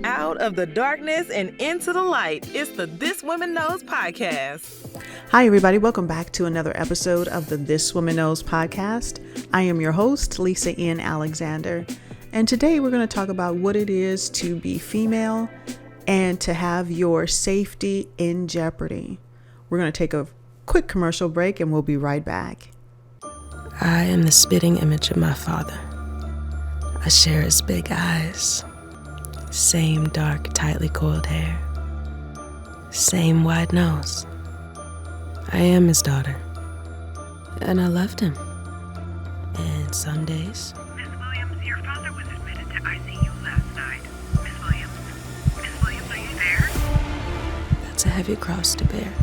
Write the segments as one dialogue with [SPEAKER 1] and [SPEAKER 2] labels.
[SPEAKER 1] Out of the darkness and into the light, it's the This Woman Knows podcast.
[SPEAKER 2] Hi, everybody. Welcome back to another episode of the This Woman Knows podcast. I am your host, Lisa N. Alexander. And today we're going to talk about what it is to be female and to have your safety in jeopardy. We're going to take a quick commercial break and we'll be right back.
[SPEAKER 3] I am the spitting image of my father. I share his big eyes. Same dark, tightly coiled hair. Same wide nose. I am his daughter. And I loved him. And some days...
[SPEAKER 4] Miss Williams, your father was admitted to ICU last night. Miss Williams, are you there?
[SPEAKER 3] That's a heavy cross to bear.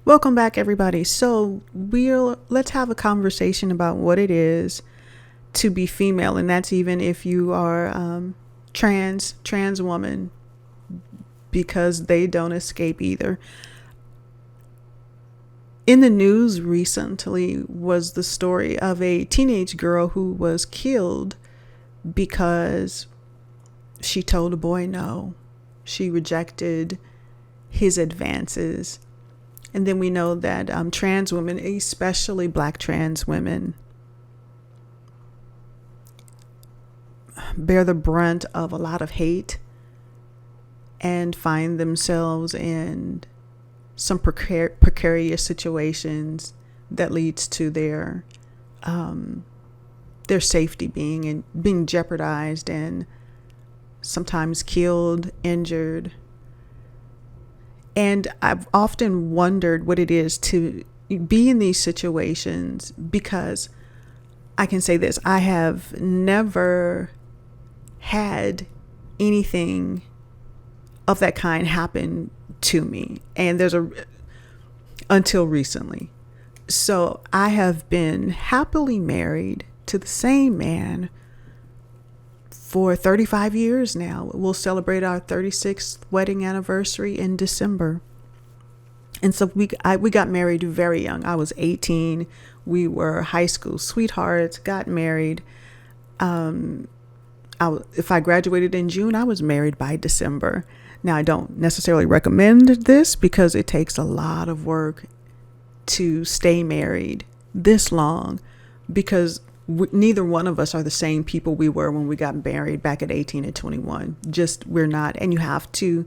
[SPEAKER 2] Welcome back, everybody. So let's have a conversation about what it is to be female, and that's even if you are trans woman, because they don't escape either. In the news recently was the story of a teenage girl who was killed because she told a boy no. She rejected his advances. And then we know that trans women, especially Black trans women, bear the brunt of a lot of hate and find themselves in some precarious situations that leads to their safety being jeopardized and sometimes killed, injured. And I've often wondered what it is to be in these situations, because I can say this: I have never had anything of that kind happen to me. And until recently. So I have been happily married to the same man for 35 years now. We'll celebrate our 36th wedding anniversary in December. And so we got married very young. I was 18. We were high school sweethearts, got married. If I graduated in June, I was married by December. Now, I don't necessarily recommend this because it takes a lot of work to stay married this long, because neither one of us are the same people we were when we got married back at 18 and 21. We're not. And you have to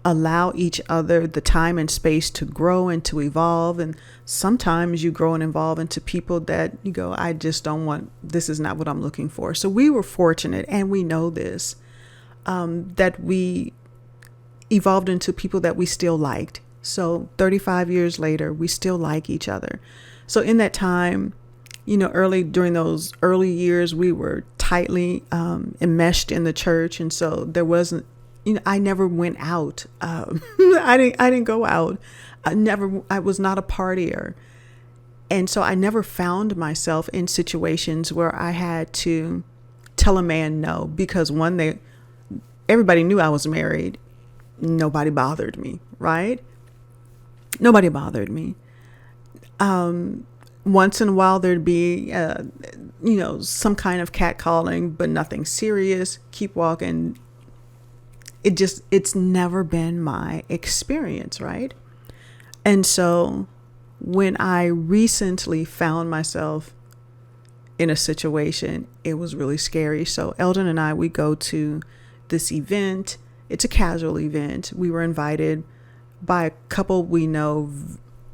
[SPEAKER 2] allow each other the time and space to grow and to evolve. And sometimes you grow and evolve into people that you go, I just don't want, this is not what I'm looking for. So we were fortunate, and we know this, that we evolved into people that we still liked. So 35 years later, we still like each other. So in that time, during those early years, we were tightly enmeshed in the church. And so there wasn't, I never went out. I didn't go out. I was not a partier. And so I never found myself in situations where I had to tell a man no, because everybody knew I was married. Nobody bothered me, right? Nobody bothered me. Once in a while, there'd be, some kind of catcalling, but nothing serious. Keep walking. It's never been my experience, right? And so when I recently found myself in a situation, it was really scary. So Eldon and I, we go to this event. It's a casual event. We were invited by a couple we know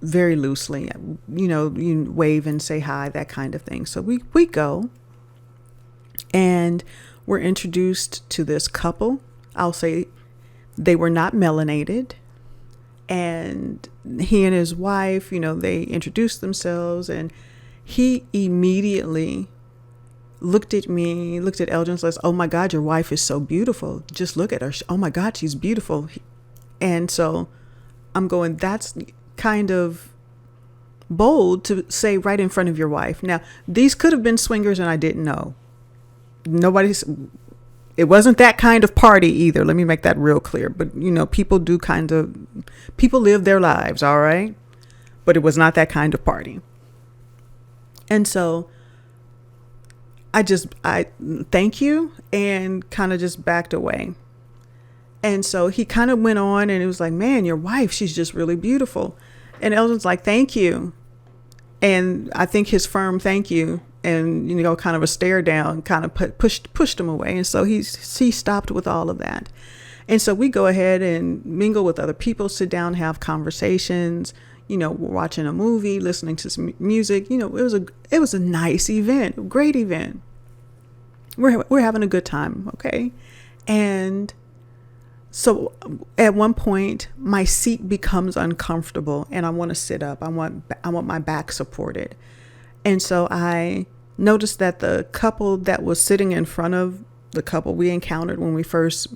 [SPEAKER 2] very loosely. You wave and say hi, that kind of thing. So we go, and we're introduced to this couple. I'll say they were not melanated. And he and his wife, they introduced themselves, and he immediately looked at me, looked at Eldon, and says, "Oh my God, your wife is so beautiful. Just look at her. Oh my God, she's beautiful." And so I'm going, kind of bold to say right in front of your wife. Now, these could have been swingers and I didn't know. It wasn't that kind of party either. Let me make that real clear. But, people live their lives, all right? But it was not that kind of party. And so I thank you and kind of just backed away. And so he kind of went on and it was like, man, your wife, she's just really beautiful. And Elgin's like, thank you. And I think his firm thank you and, kind of a stare down kind of pushed him away. And so he stopped with all of that. And so we go ahead and mingle with other people, sit down, have conversations, we're watching a movie, listening to some music. It was a nice event, a great event. We're having a good time. Okay. And so at one point my seat becomes uncomfortable and I want to sit up. I want my back supported. And so I noticed that the couple that was sitting in front of the couple we encountered when we first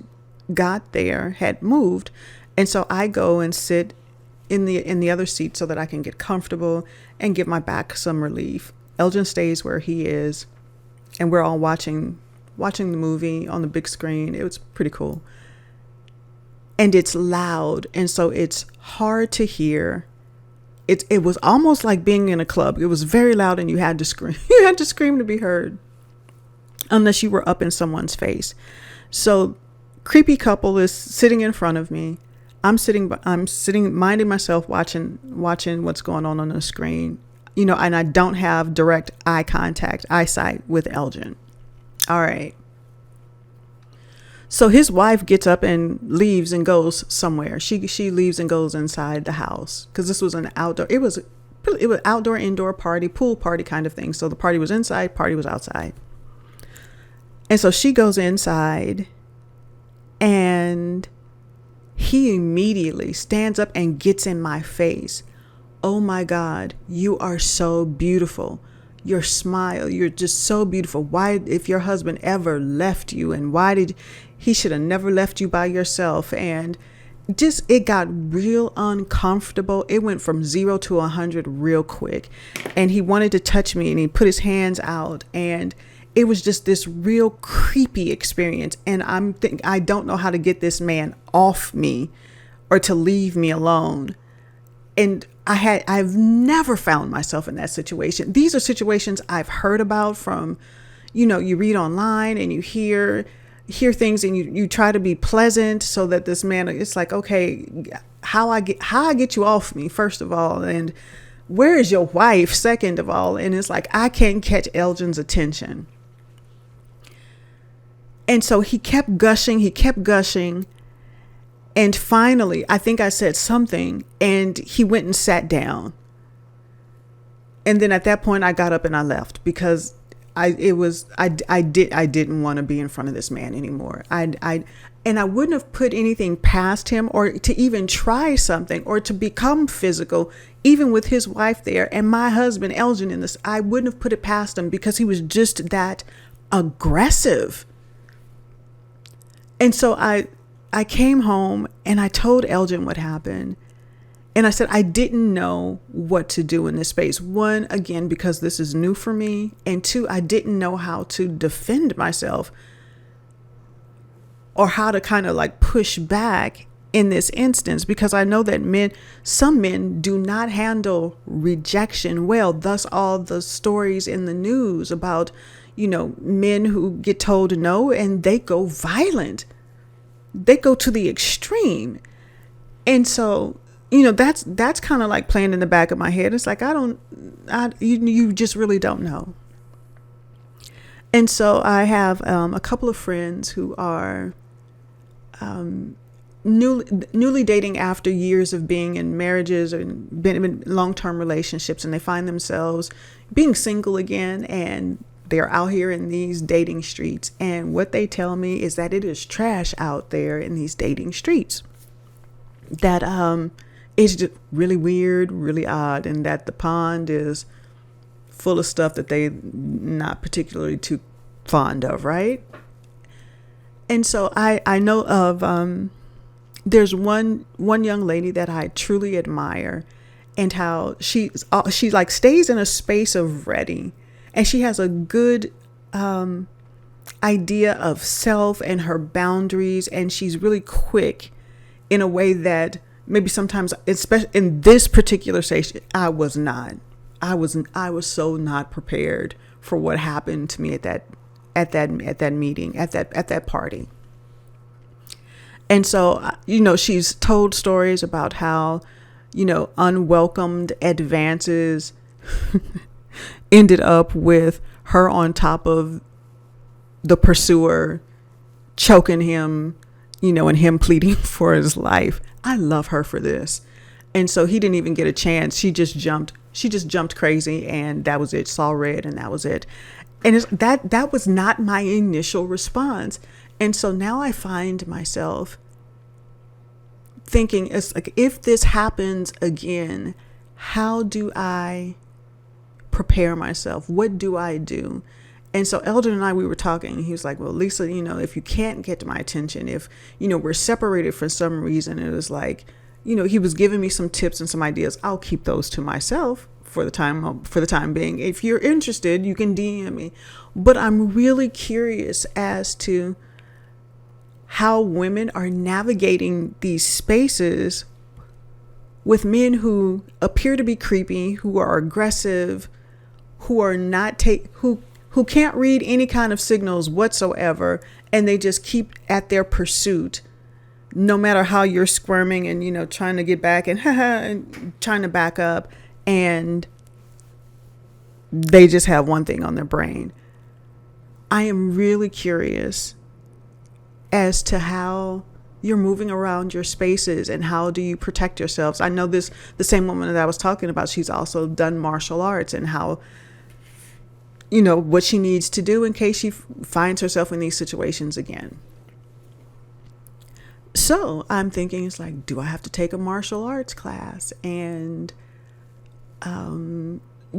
[SPEAKER 2] got there had moved. And so I go and sit in the other seat so that I can get comfortable and give my back some relief. Elgin stays where he is and we're all watching the movie on the big screen. It was pretty cool. And it's loud, and so it's hard to hear. It was almost like being in a club. It was very loud and you had to scream. You had to scream to be heard unless you were up in someone's face. So creepy couple is sitting in front of me. I'm sitting minding myself, watching what's going on the screen, and I don't have direct eyesight with Elgin. All right. So his wife gets up and leaves and goes somewhere. She leaves and goes inside the house because this was an outdoor. It was outdoor, indoor party, pool party kind of thing. So the party was inside, party was outside. And so she goes inside and he immediately stands up and gets in my face. Oh my God, you are so beautiful. Your smile, you're just so beautiful. Why, if your husband ever left you, and he should have never left you by yourself. And it got real uncomfortable. It went from 0 to 100 real quick. And he wanted to touch me and he put his hands out and it was just this real creepy experience. And I don't know how to get this man off me or to leave me alone. And I've never found myself in that situation. These are situations I've heard about from, you read online and you hear things and you try to be pleasant so that this man, it's like, okay, how I get you off me, first of all, and where is your wife, second of all? And it's like, I can't catch Elgin's attention. And so he kept gushing. And finally, I think I said something and he went and sat down. And then at that point I got up and I left because I didn't want to be in front of this man anymore. And I wouldn't have put anything past him or to even try something or to become physical, even with his wife there and my husband Elgin in this. I wouldn't have put it past him because he was just that aggressive. And so I came home and I told Elgin what happened. And I said, I didn't know what to do in this space. One, again, because this is new for me. And two, I didn't know how to defend myself or how to kind of like push back in this instance, because I know that some men do not handle rejection well. Thus, all the stories in the news about, men who get told no and they go violent. They go to the extreme. And so, that's kind of like playing in the back of my head. It's like, you just really don't know. And so I have a couple of friends who are newly dating after years of being in marriages and been in long-term relationships, and they find themselves being single again, and they're out here in these dating streets. And what they tell me is that it is trash out there in these dating streets. That it's just really weird, really odd, and that the pond is full of stuff that they're not particularly too fond of, right? And so I know of there's one young lady that I truly admire, and how she like stays in a space of ready, and she has a good idea of self and her boundaries, and she's really quick in a way that maybe sometimes, especially in this particular station, I was so not prepared for what happened to me at that meeting, at that party. And so, she's told stories about how, unwelcomed advances ended up with her on top of the pursuer, choking him, and him pleading for his life. I love her for this. And so he didn't even get a chance. She just jumped crazy, and that was it. Saw red, and that was it. And that was not my initial response. And so now I find myself thinking, it's like, if this happens again, how do I prepare myself? What do I do? And so Eldon and I, we were talking. He was like, well, Lisa, if you can't get to my attention, if, we're separated for some reason, it was like, he was giving me some tips and some ideas. I'll keep those to myself for the time being. If you're interested, you can DM me. But I'm really curious as to how women are navigating these spaces with men who appear to be creepy, who are aggressive, who are not who can't read any kind of signals whatsoever, and they just keep at their pursuit, no matter how you're squirming and, trying to get back and trying to back up, and they just have one thing on their brain. I am really curious as to how you're moving around your spaces and how do you protect yourselves. I know the same woman that I was talking about, she's also done martial arts, and how, what she needs to do in case she finds herself in these situations again. So I'm thinking, it's like, do I have to take a martial arts class? And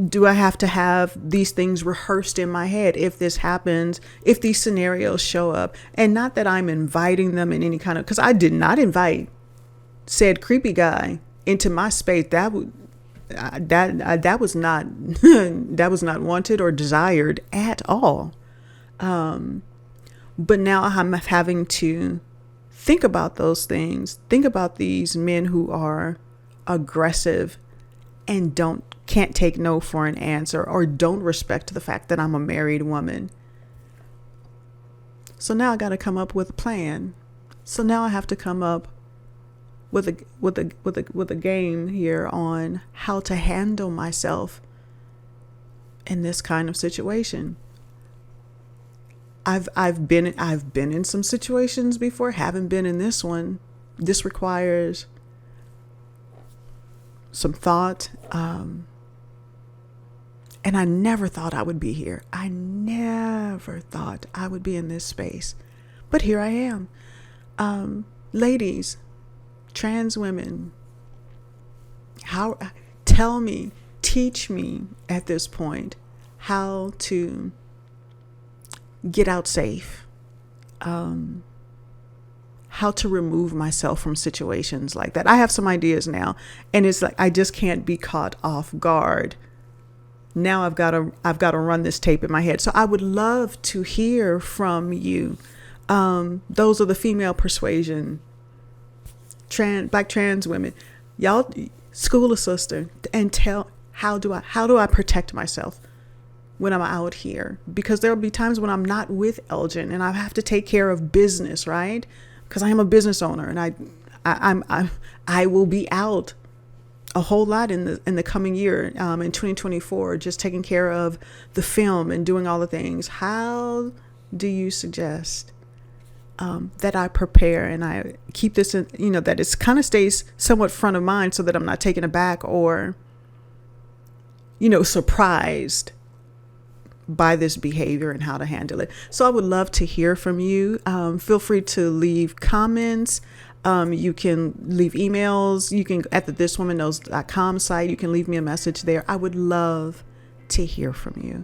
[SPEAKER 2] do I have to have these things rehearsed in my head if this happens, if these scenarios show up? And not that I'm inviting them in any kind of, because I did not invite said creepy guy into my space. That was not that was not wanted or desired at all. But now I'm having to think about those things. Think about these men who are aggressive and can't take no for an answer, or don't respect the fact that I'm a married woman. So now I got to come up with a plan. So now I have to come up with a game here on how to handle myself in this kind of situation. I've been in some situations before, haven't been in this one. This requires some thought, and I never thought I would be here. I never thought I would be in this space, but here I am. Ladies, trans women, teach me at this point how to get out safe, how to remove myself from situations like that. I have some ideas now, and it's like, I just can't be caught off guard. Now I've got to run this tape in my head. So I would love to hear from you. Those are the female persuasion, black trans women. Y'all school a sister and tell, how do I protect myself when I'm out here? Because there'll be times when I'm not with Elgin and I have to take care of business, right? Because I am a business owner, and I will be out a whole lot in the coming year, in 2024, just taking care of the film and doing all the things. How do you suggest that I prepare and I keep this in, that it kind of stays somewhat front of mind, so that I'm not taken aback or, surprised by this behavior and how to handle it. So I would love to hear from you. Feel free to leave comments. You can leave emails. You can, at the thiswomanknows.com site, you can leave me a message there. I would love to hear from you.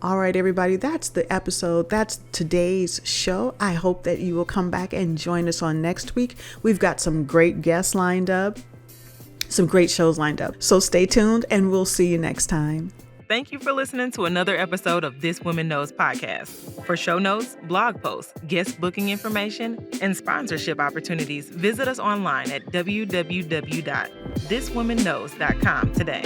[SPEAKER 2] All right, everybody, that's the episode. That's today's show. I hope that you will come back and join us on next week. We've got some great guests lined up. some great shows lined up. So stay tuned and we'll see you next time.
[SPEAKER 1] Thank you for listening to another episode of This Woman Knows podcast. For show notes, blog posts, guest booking information, and sponsorship opportunities, visit us online at www.thiswomanknows.com today.